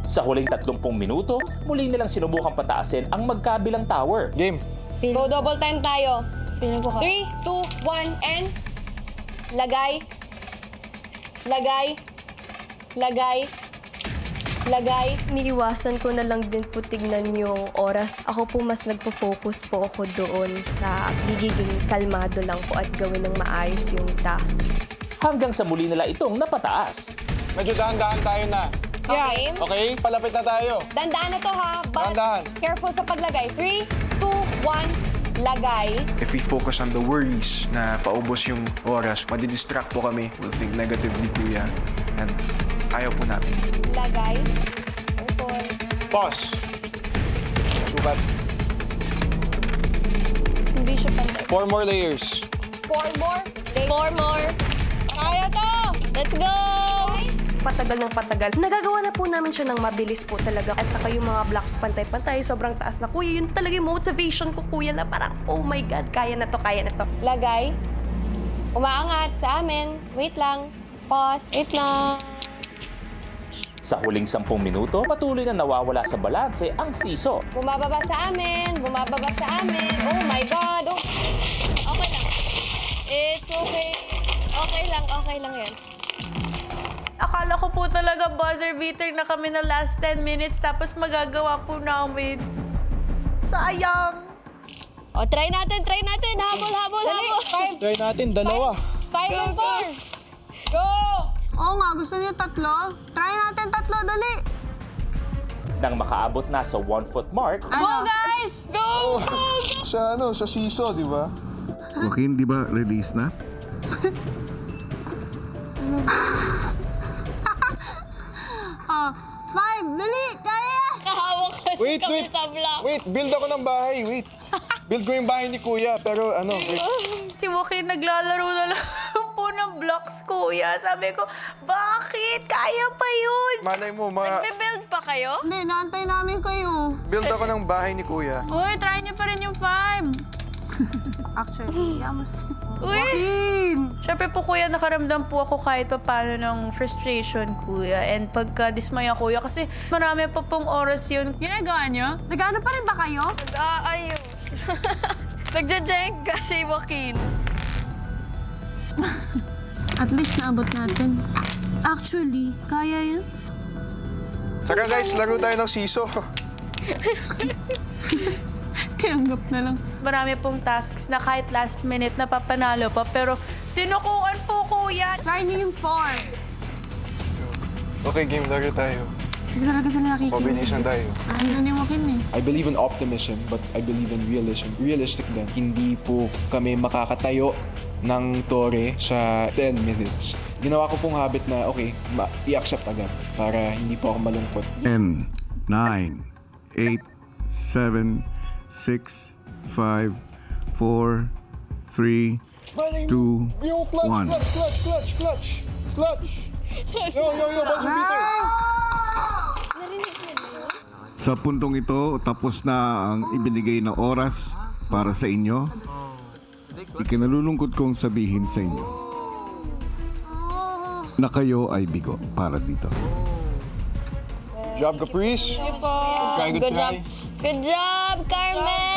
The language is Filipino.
Sa huling 30 minuto, muli nilang sinubukang pataasin ang magkabilang tower. Game. Go double time tayo. Feeling ko 3, 2, 1, and... Lagay. Lagay. Lagay. Lagay. Iniiwasan ko na lang din po tignan yung oras. Ako po mas nagfo-focus po ako doon sa gigiging kalmado lang po at gawin ng maayos yung task. Hanggang sa muli nila itong napataas. Medyo dahan-dahan tayo na. Okay? Okay? Palapit na tayo. Dandaan na to ha, but Dahan-dahan. careful sa paglagay. 3, 2, 1, lagay. If we focus on the worries na paubos yung oras, madidistract po kami. We'll think negatively, kuya. And ayaw po namin. Lagay. Careful. Pause. Sukat. Hindi siya pantay. 4 more layers. 4 more. 4 more. Kaya to! Let's go! Patagal ng patagal. Nagagawa na po namin siya ng mabilis po talaga. At saka yung mga blocks pantay-pantay, sobrang taas na. Kuya, yun talaga yung motivation ko, kuya, na parang, oh my God, kaya na to, kaya na to. Lagay. Umaangat sa amin. Wait lang. Pause. Wait lang. Sa huling 10 minuto, patuloy na nawawala sa balanse ang siso. Bumababa sa amin. Bumababa sa amin. Oh my God. Oh. Okay lang. It's okay. Okay lang yan. Akala ko po talaga buzzer beater na kami na last 10 minutes tapos magagawa po namin. Sayang! O, try natin. Habol. Try natin, dalawa. 5 and 4. Go! Oo nga, gusto niyo tatlo? Try natin tatlo, dali! Nang makaabot na sa 1 foot mark, Go, guys! Go! Sa siso, di ba? Joaquin, di ba release na? Oh, 5, dali! Kaya! Kahawak kasi Wait, kami wait. sa block. Wait, build ako ng bahay. Wait. Build ko yung bahay ni kuya, pero wait. Si Joaquin naglalaro na lang po ng blocks, kuya. Sabi ko, bakit? Kaya pa yun! Malay mo, Nagbe-build pa kayo? Hindi, naantay namin kayo. build ako ng bahay ni kuya. Uy, try niyo pa rin yung 5. Actually, yamos. Uy! Siyempre po, kuya, nakaramdam po ako kahit pa paano ng frustration, kuya. And pagka-dismaya, kuya, kasi marami pa pong oras yun. Ginagawa niyo? Nag-ano pa rin ba kayo? Nag-aayos. Nagja-jenk kasi Joaquin. At least naabot natin. Actually, kaya yun. Saka guys, laro tayo ng siso. Tiyanggap na lang. Marami pong tasks na kahit last minute napapanalo pa, pero sinukuan po, kuya. Try niyo yung 4. Okay, game, laro tayo. Hindi talaga sila nakikinig. Combination tayo. Ano ni Joaquin eh? I believe in optimism, but I believe in realism. Realistic din. Hindi po kami makakatayo ng tore sa 10 minutes. Ginawa ko pong habit na, okay, i-accept agad para hindi po ako malungkot. 10, 9, 8, 7, 6, 5, 4, 3, 2, Yo, clutch, 1. clutch. Yo, buzzer beater. Sa puntong ito, tapos na ang ibinigay na oras para sa inyo. Ikinalulungkot kong sabihin sa inyo na kayo ay bigo para dito. Job, Caprice. Good job. Good job, Carmen!